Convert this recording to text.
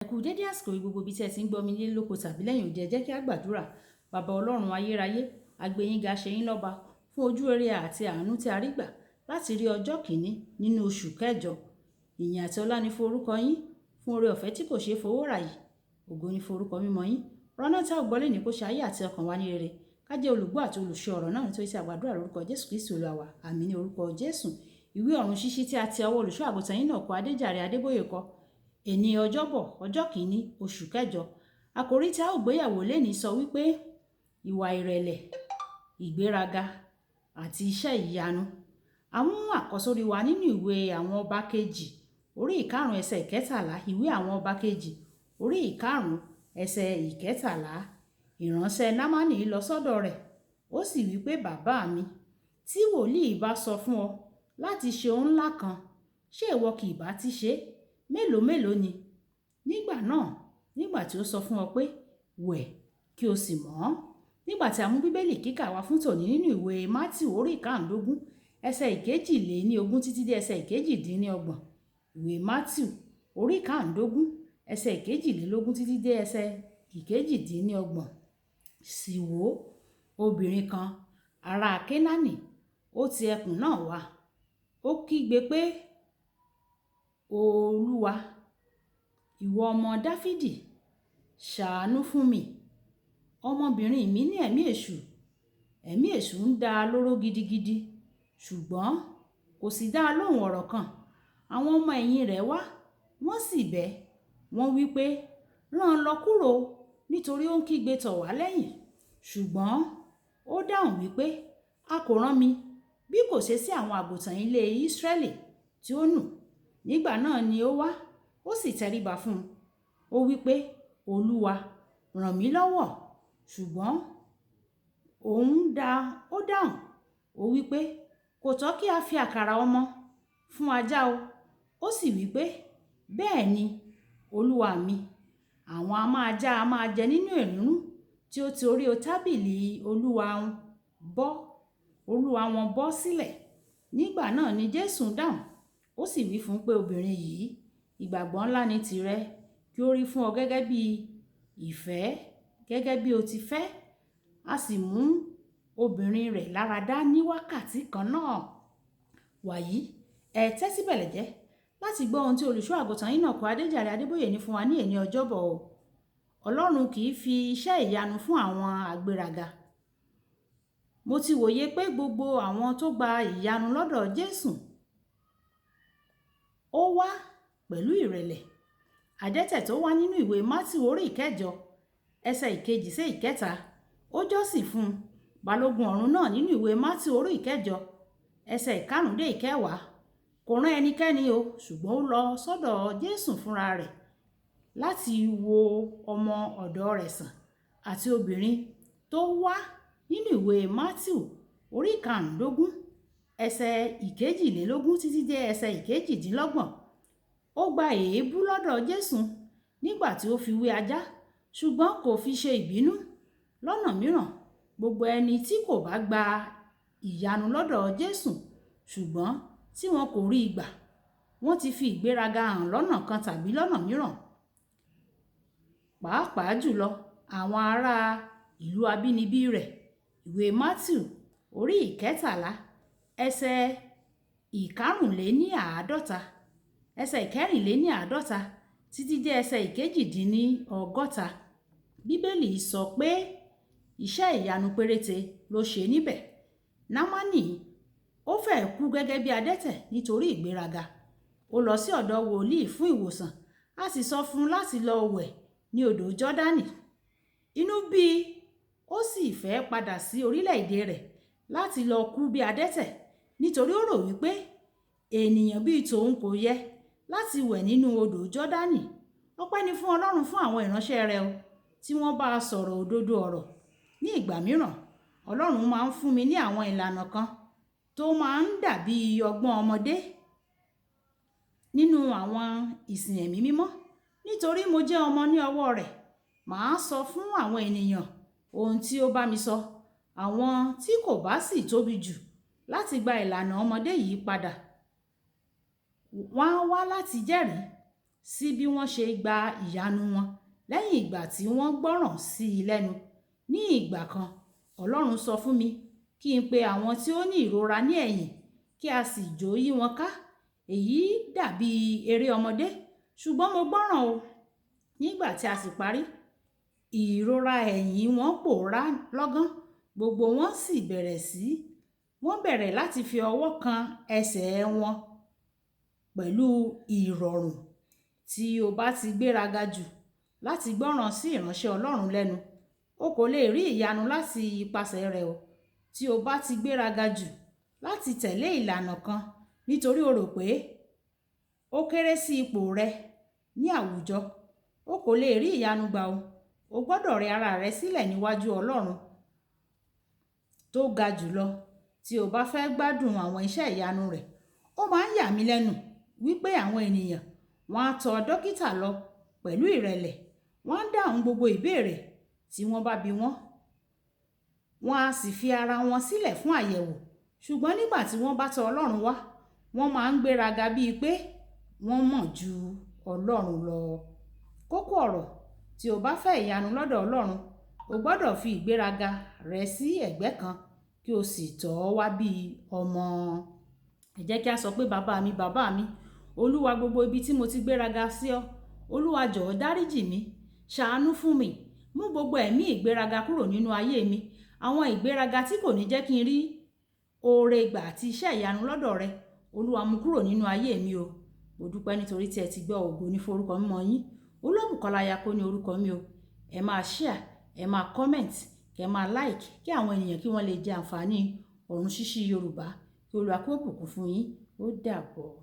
Ẹ kú dédé àsìkò yìí gbogbo ibi tí ẹ ti ń gbọ́ mi nílé lóko tàbí lẹ́yìn odi, ẹ jẹ́ kí a gbàdúrà. Bàbá Ọlọ́run ayérayé, a gbé yín ga, ṣe yín lọ́ba fún ojú rere àti àánú tí a rí gbà láti rí ọjọ́ kìíní nínú oṣù kẹjọ. Ìyìn àti ọlá ni fún orúkọ yín, fún oore ọ̀fẹ́ tí kò ṣeé fowó rà yìí. Ògo ni fún orúkọ mímọ́ yín. Rọ́nà tí a gbọ́ lè ní kó ṣe ayé àti ọkàn wa ní rere. Ká jẹ́ olùgbọ́ àti olùṣe ọ̀rọ̀ náà nítorí tí a gbàdúrà lórúkọ Jésù Kristi Olúwa wa. Àmín ní orúkọ Jésù. Ìwé ọ̀run ṣíṣí tí a ti ọwọ́ olùṣọ́ àgùntàn yín náà kọ Adéjàre Adébóyè kọ. Èní ọjọ́bọ̀ ọjọ́ kìíní oṣù kẹjọ. Àkòrí tí a ó gbéyàwó lénìí sọ wípé ìwà ìrẹ̀lẹ̀, ìgbéraga àti iṣẹ́ ìyanu. A mú àkọ́sórí wa nínú ìwé àwọn ọba kejì orí ìkarùn ẹsẹ̀ ìkẹtàlá. Ìwé àwọn ọba kejì orí ìkarùn ẹsẹ̀ ìkẹtàlá. Ìránṣẹ́ Námánì lọ sọ́dọ̀ rẹ̀, ó sì wípé, bàbá mi, tí wòlíì bá sọ fún ọ láti ṣe ohun ńlá kan, ṣé ìwọ kì bá ti ṣe? Mélòó mélòó ni? Nígbà náà, nígbà tí ó sọ fún ọ pé wẹ̀ kí o sì mọ́. Nígbà tí a mú bíbélì kíkà wá fún tòní nínú ìwé Mátíù orí ìkarùndógún ẹsẹ̀ ìkejìléníogún títí dé ẹsẹ̀ ìkejìdínlọ́gbọ̀n. Ìwé Mátíù orí ìkarùndógún ẹsẹ̀ ìkejìlélógún títí dé ẹsẹ̀ ìkejìdínlọ́gbọ̀n. Sì wò, obìnrin kan ará Kénáánì, ó ti ẹkùn náà wá. Ó kígbe pé, Olúwa, ìwọ ọmọ Dáfídì, ṣàánú fún mi. Ọmọbìnrin mi ní ẹ̀mí èṣù. Ẹ̀mí èṣù ń dá a lóró gidigidi, ṣùgbọ́n kò sì dá a lóhùn ọ̀rọ̀ kan. Àwọn ọmọ ẹ̀yìn rẹ̀ wá, wọ́n sì bẹ̀ ẹ́. Wọ́n wí pé, rán an lọ kúrò nítorí ó ń kígbe tọ̀ wá lẹ́yìn. Ṣùgbọ́n ó dáhùn wípé, a kò rán mi bí kò ṣe sí àwọn àgùntàn ilé Ísírẹ́lì tí ó nù. Nígbà náà ni ó wá, ó sì tẹríba fún un. Ó wípé, Olúwa, ràn mí lọ́wọ́. Ṣùgbọ́n ó dáhùn, ó wípé, kò tọ́ kí a fi àkàrà ọmọ fún ajá o. Ó sì wípé, bẹ́ẹ̀ ni, olúwa mi, àwọn ajá a máa jẹ nínú èrúnrún tí ó ti orí tábìlì olúwa wọn bọ́ sílẹ̀. Nígbà náà ni Jésù dáhùn, ó sì wí fún un pé, obìnrin yìí, ìgbàgbọ́ ńlá ni tìrẹ, kí ó rí fún ọ gẹ́gẹ́ bí ìfẹ́, gẹ́gẹ́ bí o ti fẹ́. A sì mú obìnrin rẹ̀ lára dá ní wákàtí kan náà. Wàyí, ẹ tẹ́tí bẹ̀lẹ̀ jẹ́ láti gbọ́ ohun tí olùṣọ́ àgùntàn yín náà kọ Adéjàre Adébóyè ní fún wa ní èní ọjọ́bọ̀ o. Ọlọ́run kì í fi iṣẹ́ ìyanu fún àwọn agbéraga. Mo ti wòye pé gbogbo àwọn tó gba ìyanu lọ́dọ̀ Jésù, ó wá pẹ̀lú ìrẹ̀lẹ̀. Adẹ́tẹ̀ tó wá nínú ìwé Mátíù orí ìkẹjọ ẹsẹ̀ ìkejì sí ìkẹta, ó jọ́sìn fún un. Balógun ọ̀rún náà nínú ìwé Mátíù orí ìkẹjọ ẹsẹ̀ ìkarùn dé ìkẹwàá, kò rán ẹnikẹ́ni o, ṣùgbọ́n ó lọ sọ́dọ̀ Jésù fúnra rẹ̀ láti wo ọmọ ọ̀dọ̀ rẹ̀ sàn. Àti obìnrin tó wá nínú ìwé Mátíù orí ìkarùndógún ẹsẹ̀ ìkejìlélógún títí dé ẹsẹ̀ ìkejìdínlọ́gbọ̀n, ó gba èébú lọ́dọ̀ Jésù nígbà tí ó fi wé ajá, ṣùgbọ́n kò fi ṣe ìbínú. Lọ́nà mìíràn, gbogbo ẹni tí kò bá gba ìyanu lọ́dọ̀ Jésù ṣùgbọ́n tí wọn kò rí ìgbà, wọ́n ti fi ìgbéraga hàn lọ́nà kan tàbí lọ́nà mìíràn. Pàápàá jùlọ àwọn ará ìlú abínibí rẹ̀. Ìwé Mátíù orí ìkẹtàlá ẹsẹ̀ ìkẹrìnléníàádọ́ta títí dé ẹsẹ̀ ìkejìdínlọ́gọ́ta. Bíbélì sọ pé iṣẹ́ ìyanu péréte ló ṣe níbẹ̀. Námánì, ó fẹ́ kú gẹ́gẹ́ bí adẹ́tẹ̀ nítorí ìgbéraga. Ó lọ sí ọ̀dọ̀ wòlíì fún ìwòsàn, a sì sọ fún un láti lọ wẹ̀ ní odò Jọ́dánì. Inú bí i, ó sì fẹ́ padà sí orílẹ̀-èdè rẹ̀ láti lọ kú bí adẹ́tẹ̀ nítorí ó rò wípé ènìyàn bíi tòun kò yẹ láti wẹ̀ nínú odò Jọ́dánì. Ọpẹ́ ni fún Ọlọ́run fún àwọn ìránṣẹ́ rẹ̀ o, tí wọ́n bá a sọ̀rọ̀ òdodo ọ̀rọ̀. Ní ìgbà mìíràn, Ọlọ́run máa ń fún mi ní àwọn ìlànà kan tó máa ń dàbí ọgbọ́n ọmọdé nínú àwọn ìsìn ẹ̀mí mímọ́. Nítorí mo jẹ́ ọmọ ní ọwọ́ rẹ̀, màá sọ fún àwọn ènìyàn ohun tí ó bá mi sọ. Àwọn tí kò bá sì tóbi jù láti gba ìlànà ọmọdé yìí padà, wọ́n á wá láti jẹ́rìí. sí bí wọ́n ṣe gba ìyanu wọn lẹ́yìn ìgbà tí wọ́n gbọ́ràn sí i lẹ́nu. Ní ìgbà kan, Ọlọ́run sọ fún mi kí n pe àwọn tí ó ní ìrora ní ẹ̀yìn kí a sì jó yí wọn ká. Èyí dàbí eré ọmọdé, ṣùgbọ́n mo gbọ́ràn o. Nígbà tí a sì parí, ìrora ẹ̀yìn wọn pòórá lọ́gán, gbogbo wọn sì bẹ̀rẹ̀ láti fi ọwọ́ kan ẹsẹ̀ wọn pẹ̀lú ìrọ̀rùn. Tí o bá ti gbéraga jù láti gbọ́ràn sí ìránṣẹ́ Ọlọ́run lẹ́nu, o kò lè rí ìyanu láti ipasẹ̀ rẹ̀ o. Tí o bá ti gbéraga jù láti tẹ̀lé ìlànà kan nítorí o rò pé ó kéré sí ipò rẹ ní àwùjọ, o kò lè rí ìyanu gbà o. O gbọ́dọ̀ rẹ ara rẹ sílẹ̀ níwájú Ọlọ́run tó ga jùlọ tí o bá fẹ́ gbádùn àwọn iṣẹ́ ìyanu rẹ̀. Ó máa ń yà mí lẹ́nu wípé àwọn ènìyàn wọ́n á tọ dókítà lọ pẹ̀lú ìrẹ̀lẹ̀, wọ́n á dáhùn gbogbo ìbéèrè tí wọ́n bá bi wọ́n, wọ́n á sì fi ara wọn sílẹ̀ fún àyẹ̀wò. Ṣùgbọ́n nígbà tí wọ́n bá tọ Ọlọ́run wá, wọ́n máa ń gbéraga bíi pé wọ́n mọ̀ ju Ọlọ́run lọ. Kókó ọ̀rọ̀: tí o bá fẹ́ ìyanu lọ́dọ̀ Ọlọ́run, o gbọ́dọ̀ fi ìgbéraga rẹ sí ẹ̀gbẹ́ kan kí o sì tọ̀ ọ́ wá bí ọmọ. Ẹ jẹ́ kí a sọ pé bàbá mi, Olúwa, gbogbo ibi tí mo ti gbéraga sí ọ, Olúwa jọ̀ọ́ dáríjì mi, ṣàánú fún mi, mú gbogbo ẹ̀mí ìgbéraga kúrò nínú ayé mi. Àwọn ìgbéraga tí kò ní jẹ́ kí n rí oore gbà àti iṣẹ́ ìyanu lọ́dọ̀ rẹ, Olúwa mú kúrò nínú ayé mi o. Mo dúpẹ́ nítorí tí ẹ ti gbọ́. Ògo ní forúkọ mímọ́ yín. Olúbùkọ́lá Ayako ní orúkọ mi o. Ẹ máa share, ẹ máa comment, kẹ máa like kí àwọn ènìyàn kí wọ́n lè jẹ àǹfààní ọ̀run ṣíṣí Yorùbá. Kí Olúwa kó bùkún fún yín. Ó dàbọ̀.